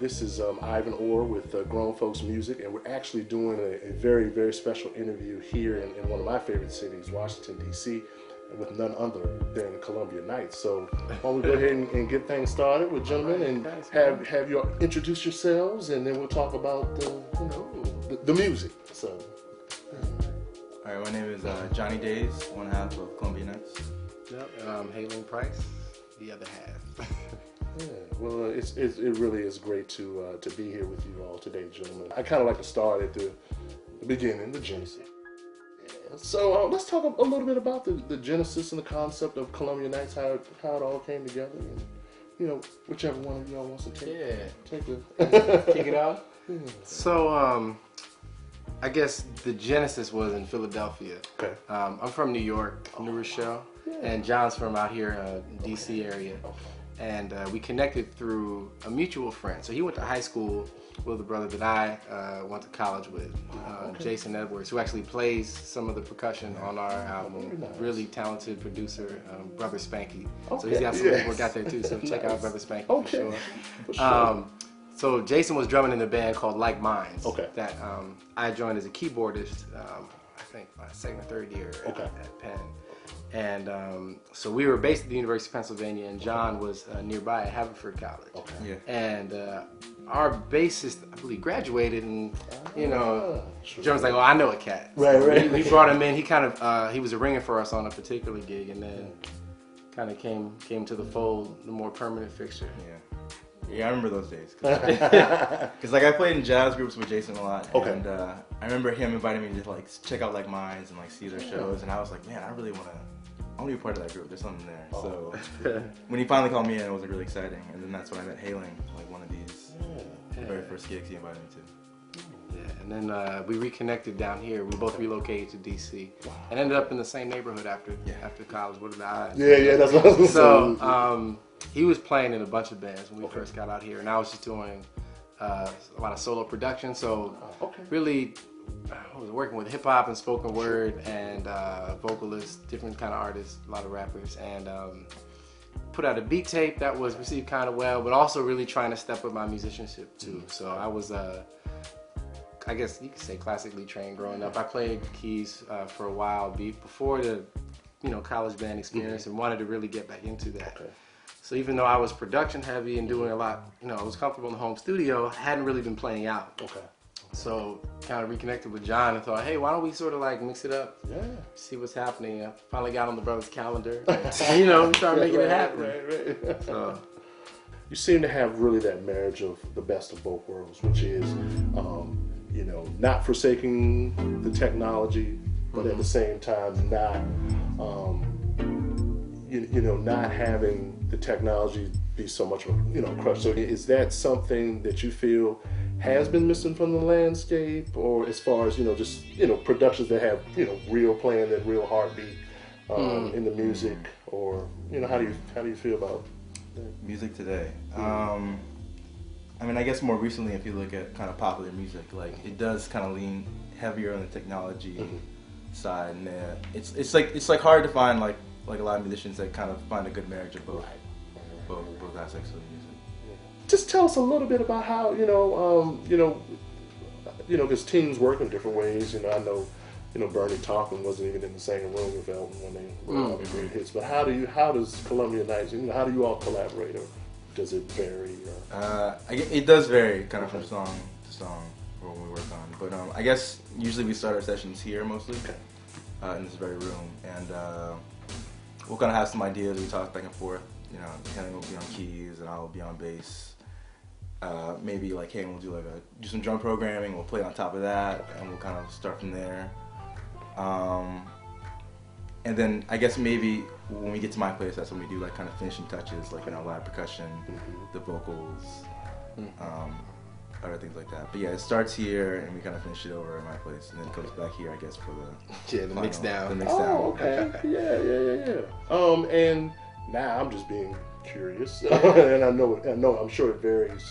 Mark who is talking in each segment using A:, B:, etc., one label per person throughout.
A: This is Ivan Orr with Grown Folks Music, and we're actually doing a very, very special interview here in one of my favorite cities, Washington, D.C., with none other than Columbia Knights. So why don't we go ahead and get things started with gentlemen, and have you introduce yourselves, and then we'll talk about the music. So.
B: All right, my name is Johnny Daise, one half of Columbia Knights.
C: Yep, and I'm Hayling Price, the other half.
A: Yeah, well, it really is great to be here with you all today, gentlemen. I kind of like to start at the beginning, the genesis. Yeah. So let's talk a little bit about the genesis and the concept of Columbia Knights, how it all came together, and whichever one of y'all wants to take
C: kick it out. Yeah. So I guess the genesis was in Philadelphia.
A: Okay.
C: I'm from New York, New Rochelle, and John's from out here, D.C. area. And we connected through a mutual friend. So he went to high school with a brother that I went to college with, Jason Edwards, who actually plays some of the percussion on our album. Nice. Really talented producer, Brother Spanky. Okay. So he's got some work out there too, so check out Brother Spanky for sure. For sure. So Jason was drumming in a band called Like Minds that I joined as a keyboardist, I think my second or third year at Penn. And so we were based at the University of Pennsylvania, and John was nearby at Haverford College. Okay. Yeah. And our bassist, I believe, graduated, and John was like, "Oh, I know a cat." So right. We brought him in. He kind of he was a ringer for us on a particular gig, and then kind of came to the fold, the more permanent fixture.
B: Yeah, I remember those days. Because like I played in jazz groups with Jason a lot, and I remember him inviting me to like check out Like Minds and like see their shows, and I was like, man, I really want to be a part of that group. There's something there. So when he finally called me in, it was like, really exciting, and then that's when I met Hayling, like one of these very first gigs he invited me to.
C: Yeah, and then we reconnected down here. We both relocated to D.C. and ended up in the same neighborhood after college. What are the odds?
A: Yeah, that's what I was saying.
C: So he was playing in a bunch of bands when we first got out here, and I was just doing a lot of solo production. So really, I was working with hip hop and spoken word and vocalists, different kind of artists, a lot of rappers, and put out a beat tape that was received kind of well, but also really trying to step up my musicianship too. So I was, I guess you could say, classically trained growing up. I played keys for a while before the college band experience, and wanted to really get back into that. So even though I was production heavy and doing a lot, I was comfortable in the home studio, I hadn't really been playing out. So kind of reconnected with John and thought, hey, why don't we sort of like mix it up? Yeah. See what's happening. I finally got on the brother's calendar. We started making it happen. Right. So
A: you seem to have really that marriage of the best of both worlds, which is, not forsaking the technology, but at the same time not having the technology be so much of a crush. So is that something that you feel has been missing from the landscape, or as far as just productions that have real playing, that real heartbeat in the music, or how do you feel about that?
B: Music today? I mean, I guess more recently, if you look at kind of popular music, like it does kind of lean heavier on the technology side, and it's like hard to find like a lot of musicians that kind of find a good marriage of both aspects of the music.
A: Just tell us a little bit about how because teams work in different ways. I know Bernie Taupin wasn't even in the same room with Elton when they were all the great hits. But how does Columbia Knights? How do you all collaborate, or does it vary?
B: It does vary kind of from song to song when we work on. But I guess usually we start our sessions here mostly in this very room, and we'll kind of have some ideas. We talk back and forth. Hayling will be on keys and I'll be on bass. Maybe like Hayling will do some drum programming. We'll play on top of that, and we'll kind of start from there. And then I guess maybe when we get to my place, that's when we do like kind of finishing touches, like live percussion, the vocals, other things like that. But yeah, it starts here and we kind of finish it over at my place, and then it goes back here, I guess, for the
C: mix down.
B: The mix down.
A: Okay. Yeah. And now I'm just being curious, and I'm sure it varies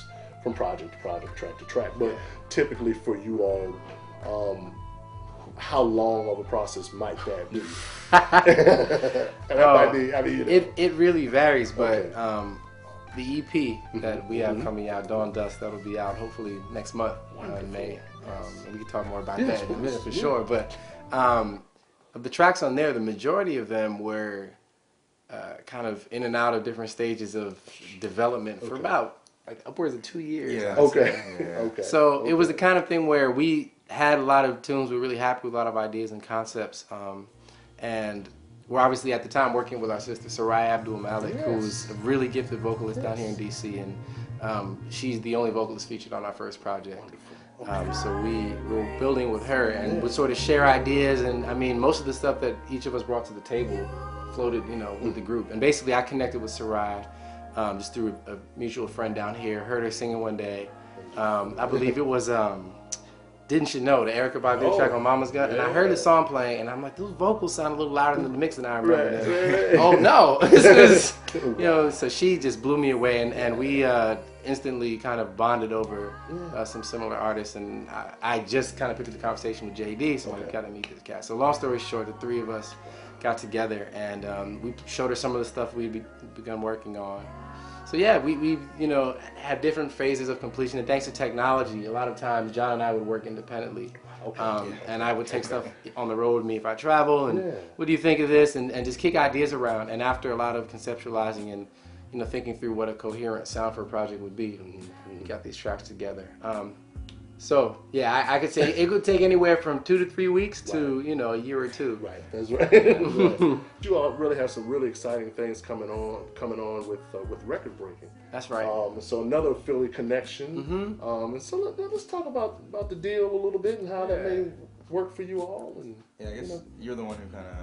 A: from project to project, track to track. But typically for you all, how long of a process might that be?
C: It really varies, but the EP that we have coming out, Dawn Dusk, that'll be out hopefully next month in May. We can talk more about that in a minute for sure. But of the tracks on there, the majority of them were kind of in and out of different stages of development for about like upwards of 2 years.
B: Yeah.
A: Okay.
C: So it was the kind of thing where we had a lot of tunes. We were really happy with a lot of ideas and concepts. And we're obviously at the time working with our sister Soraya Abdul-Malik, who's a really gifted vocalist down here in DC, and she's the only vocalist featured on our first project. So we were building with her and would sort of share ideas, and I mean most of the stuff that each of us brought to the table floated, with the group. And basically I connected with Soraya just through a mutual friend down here. Heard her singing one day. I believe it was Didn't You Know, the Erykah Badu track on Mama's Gun, and I heard the song playing, and I'm like, those vocals sound a little louder than the mix than I remember. Oh no, so she just blew me away, and we instantly kind of bonded over some similar artists, and I just kind of picked up the conversation with JD, so I got to meet this cat. So long story short, the three of us got together, and we showed her some of the stuff we'd begun working on. So yeah, we had different phases of completion, and thanks to technology, a lot of times John and I would work independently, and I would take stuff on the road with me if I travel, and what do you think of this, and just kick ideas around. And after a lot of conceptualizing and thinking through what a coherent sound for a project would be, we got these tracks together. So yeah, I could say it could take anywhere from 2 to 3 weeks to a year or two.
A: Right, that's right. You all really have some really exciting things coming on with Record Breakin.
C: That's right.
A: So another Philly connection. And so let's talk about the deal a little bit and how that may work for you all. And
B: I guess you're the one who kind of.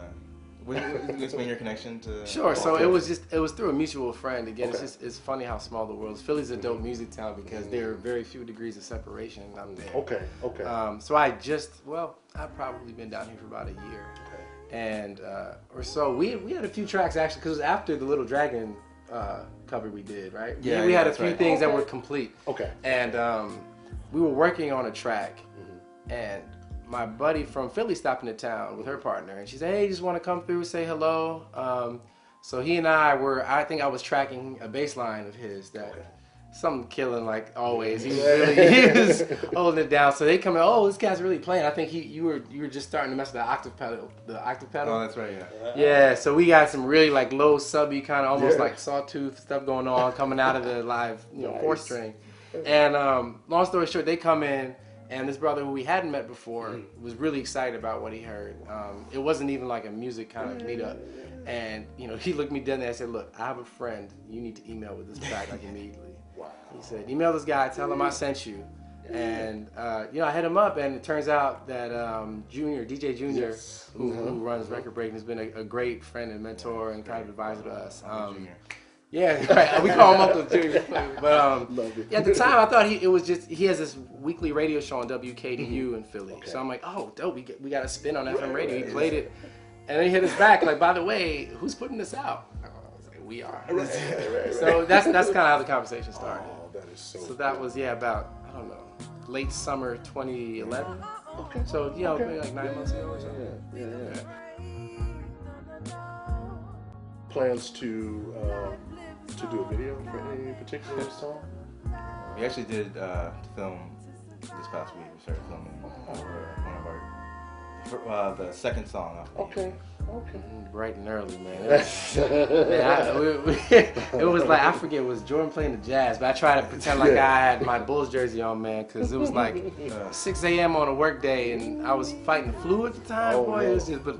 B: Explain your connection to.
C: Sure. So it was through a mutual friend. Again, it's funny how small the world is. Philly's a dope music town because there are very few degrees of separation up there.
A: Okay.
C: So I've probably been down here for about a year, and or so. We had a few tracks actually, because it was after the Little Dragon cover we did, right?
B: Yeah.
C: We had a few things that were complete.
A: Okay.
C: And we were working on a track, and my buddy from Philly stopped into town with her partner, and she said, "Hey, just want to come through, say hello." So he and I think I was tracking a bass line of his that something killing like always. He was holding it down. So they come in, "Oh, this guy's really playing." I think you were just starting to mess with the octave pedal.
B: Oh, that's right,
C: Yeah, so we got some really like low subby kind of almost like sawtooth stuff going on coming out of the live, 4-string. And long story short, they come in. And this brother who we hadn't met before was really excited about what he heard. It wasn't even like a music kind of meetup. And, he looked me dead in the eye and said, "Look, I have a friend. You need to email with this track like immediately."
A: Wow.
C: He said, "Email this guy, tell him I sent you." And, I hit him up, and it turns out that DJ Junior, who runs Record Breakin, has been a great friend and mentor and kind of advisor to us. Yeah, right. We call him Uncle Junior. But at the time, I thought he has this weekly radio show on WKDU in Philly. Okay. So I'm like, oh, dope. We got a spin on FM radio. He played it, and then he hit us back like, "By the way, who's putting this out?" I was like, "We are." Right. So that's kind of how the conversation started.
A: Oh, that is so.
C: So that was about late summer 2011. Okay. So maybe like 9 months ago or something.
A: Yeah. Plans to do a video for any particular song?
B: We actually did film this past week. We started filming one of our the second song off.
A: Okay.
C: Bright and early, man. It was like, I forget, it was Jordan playing the jazz, but I tried to pretend like I had my Bulls jersey on, man, because it was like 6 a.m. on a work day, and I was fighting the flu at the time. It was just, but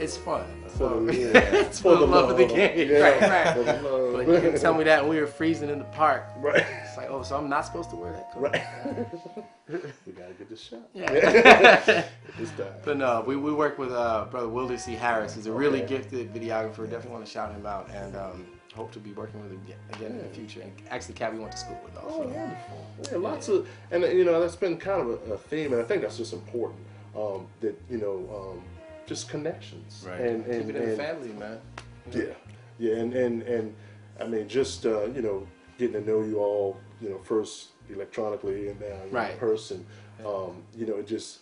C: it's fun. So, it's for the love of the game.
A: Yeah.
C: Right. But you can tell me that when we were freezing in the park.
A: Right.
C: It's like, so I'm not supposed to wear that coat.
A: Right. We gotta get this shot.
C: Yeah. But no, we work with brother Wilder C. Harris. He's a really gifted videographer. Definitely want to shout him out, and hope to be working with him again in the future. And actually, cat we went to school with also.
A: Oh, wonderful. Yeah, lots of, and that's been kind of a theme, and I think that's just important. That just connections,
B: right?
C: And keep it in the family, man.
A: Yeah, and I mean, just getting to know you all, first electronically and now in person. Just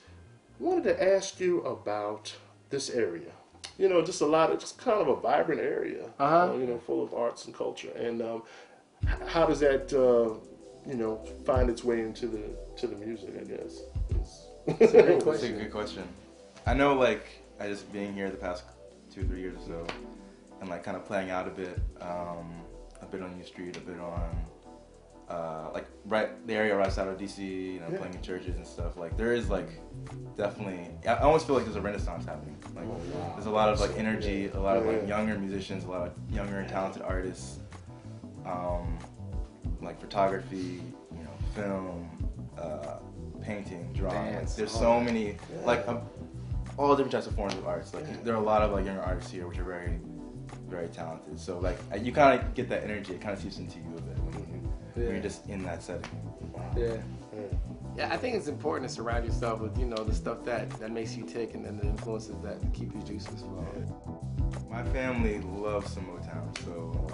A: wanted to ask you about this area. Just kind of a vibrant area. Full of arts and culture. And how does that find its way into the music? I guess
C: It's a great
B: That's a
C: question.
B: good question. I know, like, I just being here the past 2-3 years or so, and like kind of playing out a bit on U Street, a bit on like the area right outside of DC, playing in churches and stuff. Like there is like definitely, I almost feel like there's a renaissance happening. Like there's a lot of like energy, a lot of like younger musicians, a lot of younger and talented artists, like photography, film, painting, drawing. Like, there's so many like all different types of forms of arts. Like there are a lot of like younger artists here which are very, very talented. So like you kind of get that energy. It kind of seeps into you a bit when you're just in that setting.
C: Yeah, I think it's important to surround yourself with the stuff that makes you tick, and then the influences that keep your juices flowing.
B: My family loves some Motown, so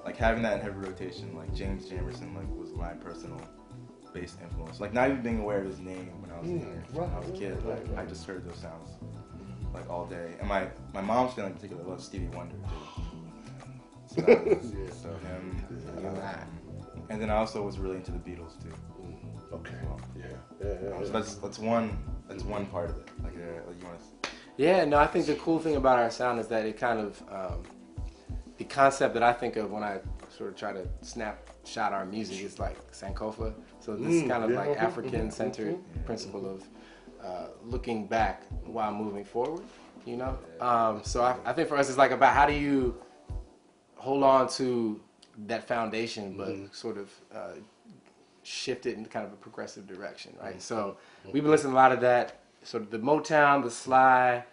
B: like having that in heavy rotation, like James Jamerson, like was my personal bass influence. Like not even being aware of his name when I was younger, when I was a kid. Like I just heard those sounds like all day. And my mom's family in particular loves Stevie Wonder too. So that was, so him. And then I also was really into the Beatles too.
A: Okay.
B: So that's one part of it. Like you want to.
C: Yeah, no, I think the cool thing about our sound is that it kind of, the concept that I think of when I sort of try to snapshot our music is like Sankofa. So this kind of like African-centered principle of looking back while moving forward, So I think for us it's like about how do you hold on to that foundation but sort of shift it in kind of a progressive direction, right? So we've been listening to a lot of that, sort of the Motown, the Sly,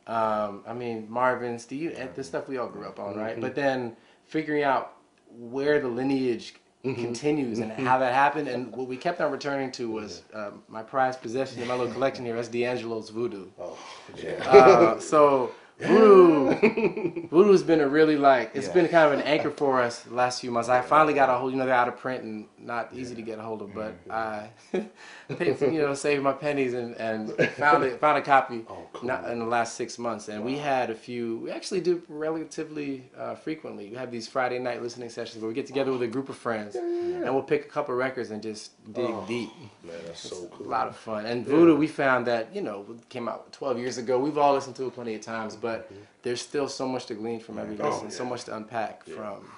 C: Marvin, Steve, the stuff we all grew up on, right? But then figuring out where the lineage continues and how that happened, and what we kept on returning to was my prized possession in my little collection here, that's D'Angelo's Voodoo. So Voodoo's been a really it's been kind of an anchor for us the last few months. I finally got a hold, they're out of print and not easy to get a hold of, but I paid, saved my pennies and found a copy not in the last 6 months. And we actually do relatively frequently. We have these Friday night listening sessions where we get together with a group of friends and we'll pick a couple records and just dig deep.
A: Man, that's so cool.
C: A lot of fun. And Voodoo, we found that, came out 12 years ago. We've all listened to it plenty of times, but there's still so much to glean from every listen, so much to unpack from.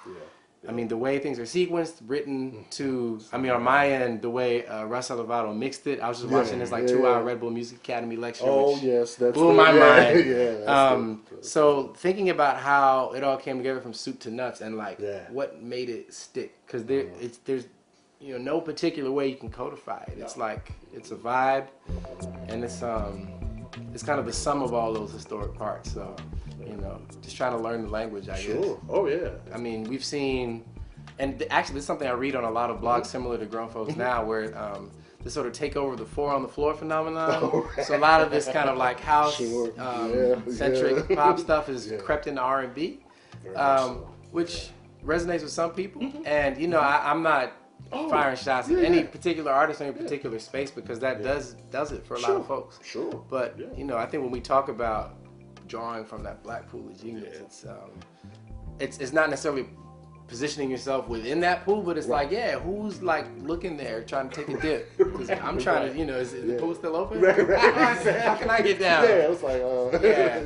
C: The way things are sequenced, written to, on my end, the way Russ Elevato mixed it. I was just watching this 2-hour Red Bull Music Academy lecture, which blew my mind. So thinking about how it all came together from soup to nuts and what made it stick, because there's no particular way you can codify it. It's it's a vibe, and it's kind of the sum of all those historic parts. So, just trying to learn the language, I guess.
A: Sure. Oh yeah.
C: We've seen, and actually, this is something I read on a lot of blogs similar to Grown Folks Now, where this sort of take over the 4 on the floor phenomenon. So a lot of this kind of house centric pop stuff has crept into R&B, which resonates with some people. And I'm not firing shots at any particular artist or any particular space, because that does it for a lot of folks.
A: Sure.
C: But I think when we talk about drawing from that black pool of genius, it's not necessarily positioning yourself within that pool, but it's who's looking there trying to take a dip? Because I'm trying to, is the pool still open? How can I get down?
A: Yeah, it's like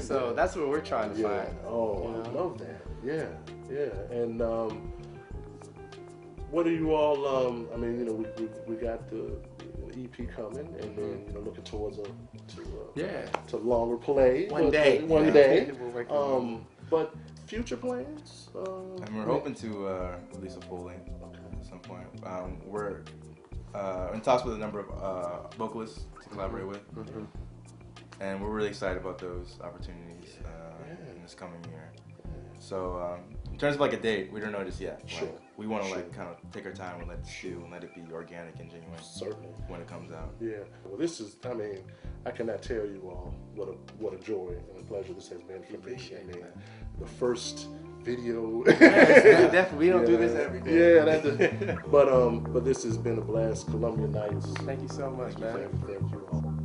C: so that's what we're trying to find.
A: Oh, I love that. Yeah. And what are you all? We got the EP coming, and then looking towards to longer play.
C: One day.
A: But future plans?
B: And we're hoping to release a full length at some point. We're in talks with a number of vocalists to collaborate with, and we're really excited about those opportunities in this coming year. So in terms of a date, we don't know just yet.
A: Sure.
B: We want to kind of take our time and let it stew and let it be organic and genuine.
A: Certainly.
B: When it comes out.
A: Yeah. Well, this is. I cannot tell you all what a joy and a pleasure this has been for me. The first video.
C: Definitely, we don't do this every day.
A: Yeah, but this has been a blast. Columbia Nights.
C: Thank you so much, man.
A: Thank you all.